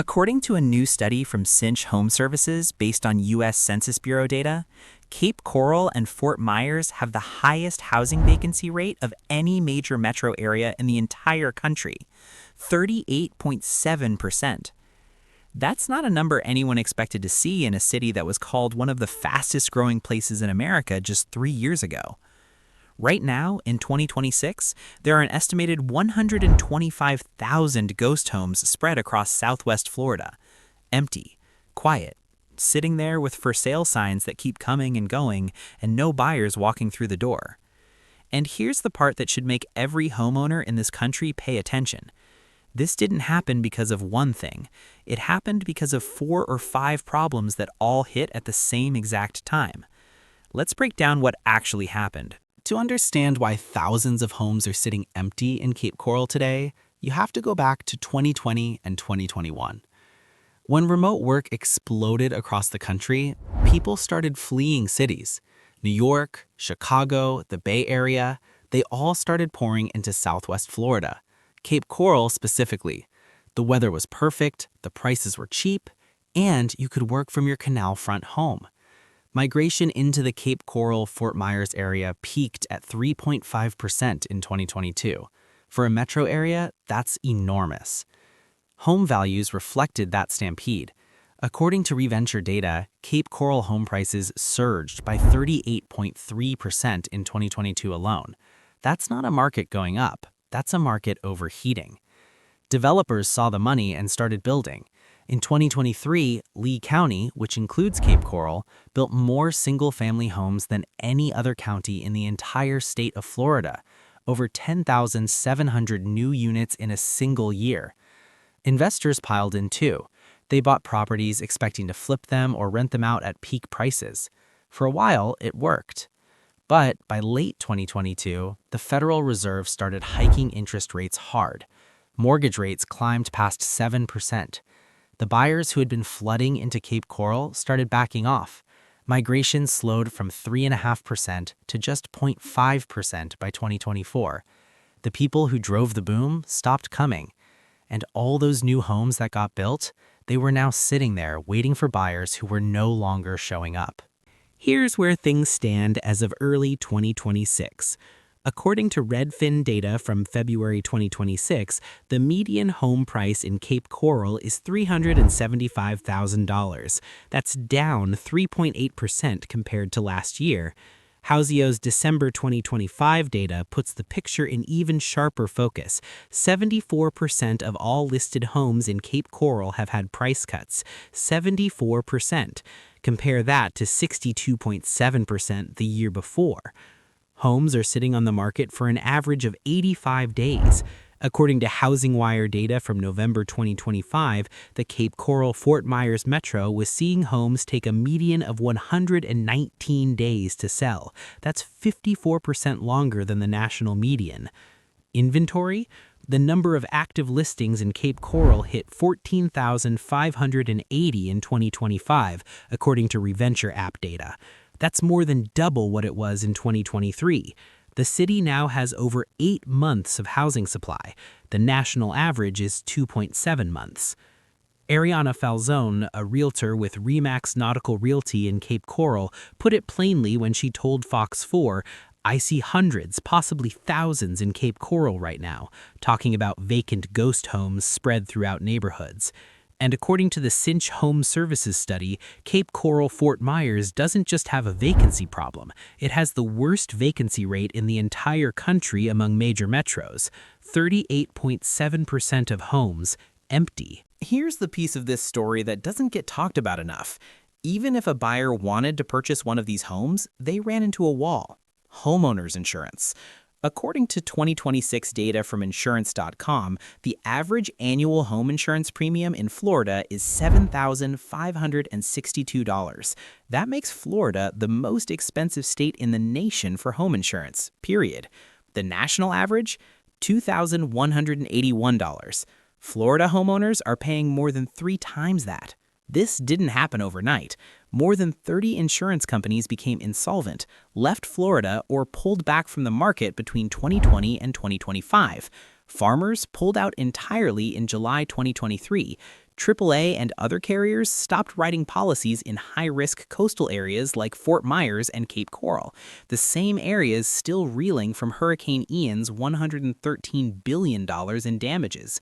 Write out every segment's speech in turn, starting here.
According to a new study from Cinch Home Services based on U.S. Census Bureau data, Cape Coral and Fort Myers have the highest housing vacancy rate of any major metro area in the entire country, 38.7%. That's not a number anyone expected to see in a city that was called one of the fastest growing places in America just 3 years ago. Right now, in 2026, there are an estimated 125,000 ghost homes spread across Southwest Florida, empty, quiet, sitting there with for sale signs that keep coming and going and no buyers walking through the door. And here's the part that should make every homeowner in this country pay attention. This didn't happen because of one thing. It happened because of 4 or 5 problems that all hit at the same exact time. Let's break down what actually happened. To understand why thousands of homes are sitting empty in Cape Coral today, you have to go back to 2020 and 2021. When remote work exploded across the country, people started fleeing cities. New York, Chicago, the Bay Area, they all started pouring into Southwest Florida. Cape Coral specifically. The weather was perfect, the prices were cheap, and you could work from your canal front home. Migration into the Cape Coral-Fort Myers area peaked at 3.5% in 2022. For a metro area, that's enormous. Home values reflected that stampede. According to reventure data, Cape Coral home prices surged by 38.3% in 2022 alone. That's not a market going up, that's a market overheating. Developers saw the money and started building. In 2023, Lee County, which includes Cape Coral, built more single-family homes than any other county in the entire state of Florida, over 10,700 new units in a single year. Investors piled in too. They bought properties expecting to flip them or rent them out at peak prices. For a while, it worked. But by late 2022, the Federal Reserve started hiking interest rates hard. Mortgage rates climbed past 7%. The buyers who had been flooding into Cape Coral started backing off. Migration slowed from 3.5% to just 0.5% by 2024. The people who drove the boom stopped coming. And all those new homes that got built, they were now sitting there waiting for buyers who were no longer showing up. Here's where things stand as of early 2026. According to Redfin data from February 2026, the median home price in Cape Coral is $375,000. That's down 3.8% compared to last year. Houseio's December 2025 data puts the picture in even sharper focus. 74% of all listed homes in Cape Coral have had price cuts. 74%. Compare that to 62.7% the year before. Homes are sitting on the market for an average of 85 days. According to Housing Wire data from November 2025, the Cape Coral-Fort Myers Metro was seeing homes take a median of 119 days to sell. That's 54% longer than the national median. Inventory? The number of active listings in Cape Coral hit 14,580 in 2025, according to reventure app data. That's more than double what it was in 2023. The city now has over 8 months of housing supply. The national average is 2.7 months. Ariana Falzone, a realtor with Remax Nautical Realty in Cape Coral, put it plainly when she told Fox 4, "I see hundreds, possibly thousands in Cape Coral right now," talking about vacant ghost homes spread throughout neighborhoods. And according to the Cinch Home Services study, Cape Coral-Fort Myers doesn't just have a vacancy problem. It has the worst vacancy rate in the entire country among major metros. 38.7% of homes empty. Here's the piece of this story that doesn't get talked about enough. Even if a buyer wanted to purchase one of these homes, they ran into a wall. Homeowners insurance. According to 2026 data from insurance.com, the average annual home insurance premium in Florida is $7,562. That makes Florida the most expensive state in the nation for home insurance, period. The national average? $2,181. Florida homeowners are paying more than 3 times that. This didn't happen overnight. More than 30 insurance companies became insolvent, left Florida, or pulled back from the market between 2020 and 2025. Farmers pulled out entirely in July 2023. AAA and other carriers stopped writing policies in high-risk coastal areas like Fort Myers and Cape Coral, the same areas still reeling from Hurricane Ian's $113 billion in damages.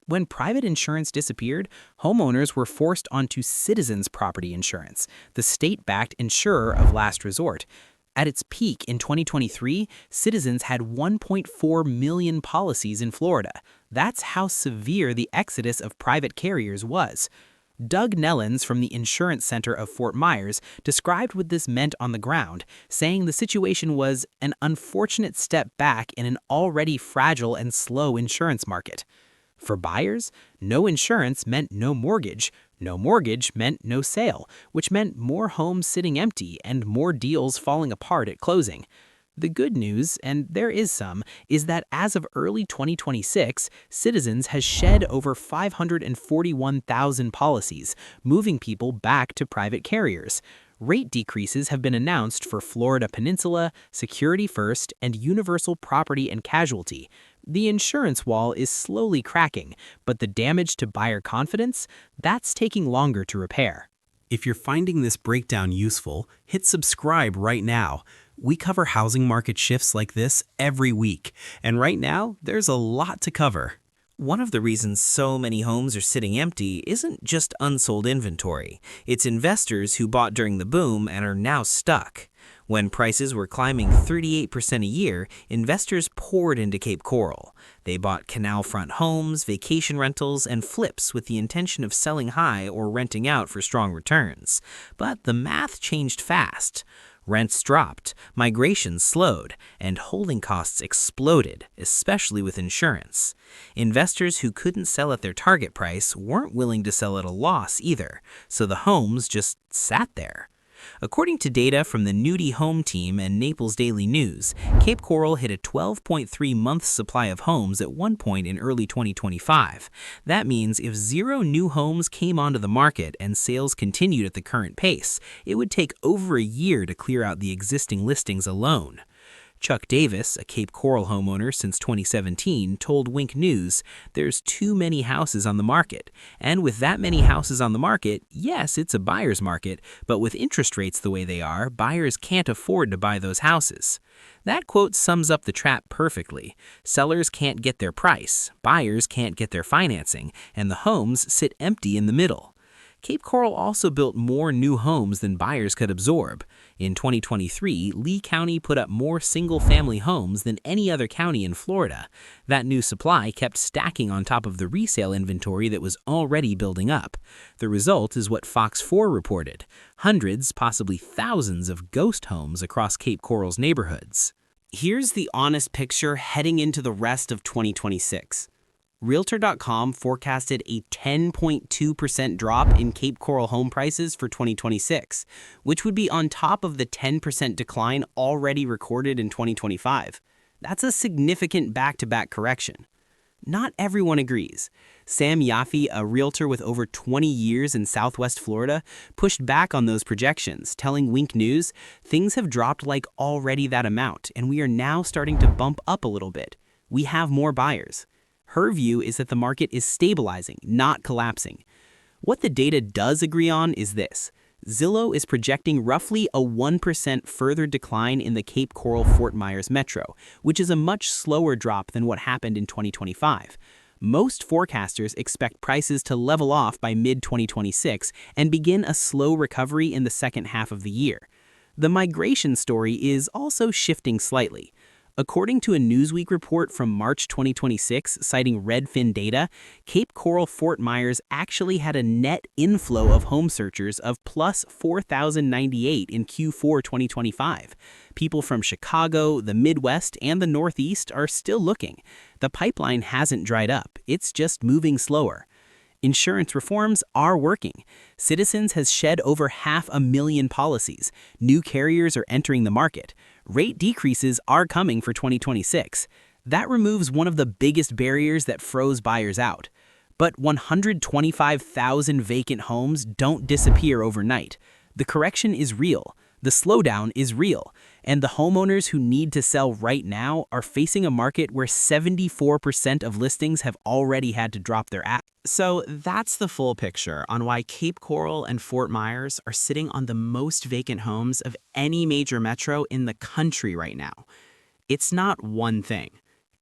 When private insurance disappeared, homeowners were forced onto Citizens Property Insurance, the state-backed insurer of last resort. At its peak in 2023, Citizens had 1.4 million policies in Florida. That's how severe the exodus of private carriers was. Doug Nellens from the Insurance Center of Fort Myers described what this meant on the ground, saying the situation was an unfortunate step back in an already fragile and slow insurance market. For buyers, no insurance meant no mortgage. No mortgage meant no sale, which meant more homes sitting empty and more deals falling apart at closing. The good news, and there is some, is that as of early 2026, Citizens has shed over 541,000 policies, moving people back to private carriers. Rate decreases have been announced for Florida Peninsula, Security First, and Universal Property and Casualty. The insurance wall is slowly cracking, but the damage to buyer confidence, that's taking longer to repair. If you're finding this breakdown useful, hit subscribe right now. We cover housing market shifts like this every week, and right now, there's a lot to cover. One of the reasons so many homes are sitting empty isn't just unsold inventory. It's investors who bought during the boom and are now stuck. When prices were climbing 38% a year, investors poured into Cape Coral. They bought canal-front homes, vacation rentals, and flips with the intention of selling high or renting out for strong returns. But the math changed fast. Rents dropped, migration slowed, and holding costs exploded, especially with insurance. Investors who couldn't sell at their target price weren't willing to sell at a loss either, so the homes just sat there. According to data from the Nudie Home Team and Naples Daily News, Cape Coral hit a 12.3-month supply of homes at one point in early 2025. That means if 0 new homes came onto the market and sales continued at the current pace, it would take over a year to clear out the existing listings alone. Chuck Davis, a Cape Coral homeowner since 2017, told Wink News, "There's too many houses on the market. And with that many houses on the market, yes, it's a buyer's market, but with interest rates the way they are, buyers can't afford to buy those houses." That quote sums up the trap perfectly. Sellers can't get their price, buyers can't get their financing, and the homes sit empty in the middle. Cape Coral also built more new homes than buyers could absorb. In 2023, Lee County put up more single-family homes than any other county in Florida. That new supply kept stacking on top of the resale inventory that was already building up. The result is what Fox 4 reported: hundreds, possibly thousands of ghost homes across Cape Coral's neighborhoods. Here's the honest picture heading into the rest of 2026. Realtor.com forecasted a 10.2% drop in Cape Coral home prices for 2026, which would be on top of the 10% decline already recorded in 2025. That's a significant back-to-back correction. Not everyone agrees. Sam Yaffe, a realtor with over 20 years in Southwest Florida, pushed back on those projections, telling Wink News, "Things have dropped like already that amount, and we are now starting to bump up a little bit. We have more buyers." Her view is that the market is stabilizing, not collapsing. What the data does agree on is this. Zillow is projecting roughly a 1% further decline in the Cape Coral-Fort Myers metro, which is a much slower drop than what happened in 2025. Most forecasters expect prices to level off by mid-2026 and begin a slow recovery in the second half of the year. The migration story is also shifting slightly. According to a Newsweek report from March 2026 citing Redfin data, Cape Coral-Fort Myers actually had a net inflow of home searchers of plus 4,098 in Q4 2025. People from Chicago, the Midwest, and the Northeast are still looking. The pipeline hasn't dried up, it's just moving slower. Insurance reforms are working. Citizens has shed over 500,000 policies. New carriers are entering the market. Rate decreases are coming for 2026. That removes one of the biggest barriers that froze buyers out. But 125,000 vacant homes don't disappear overnight. The correction is real. The slowdown is real, and the homeowners who need to sell right now are facing a market where 74% of listings have already had to drop their app. So that's the full picture on why Cape Coral and Fort Myers are sitting on the most vacant homes of any major metro in the country right now. It's not one thing.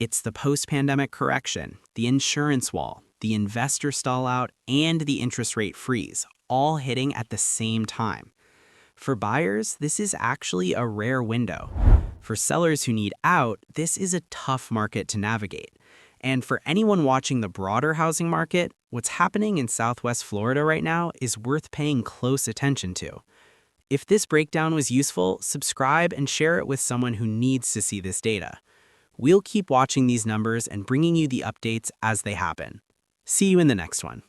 It's the post-pandemic correction, the insurance wall, the investor stallout, and the interest rate freeze, all hitting at the same time. For buyers, this is actually a rare window. For sellers who need out, this is a tough market to navigate. And for anyone watching the broader housing market, what's happening in Southwest Florida right now is worth paying close attention to. If this breakdown was useful, subscribe and share it with someone who needs to see this data. We'll keep watching these numbers and bringing you the updates as they happen. See you in the next one.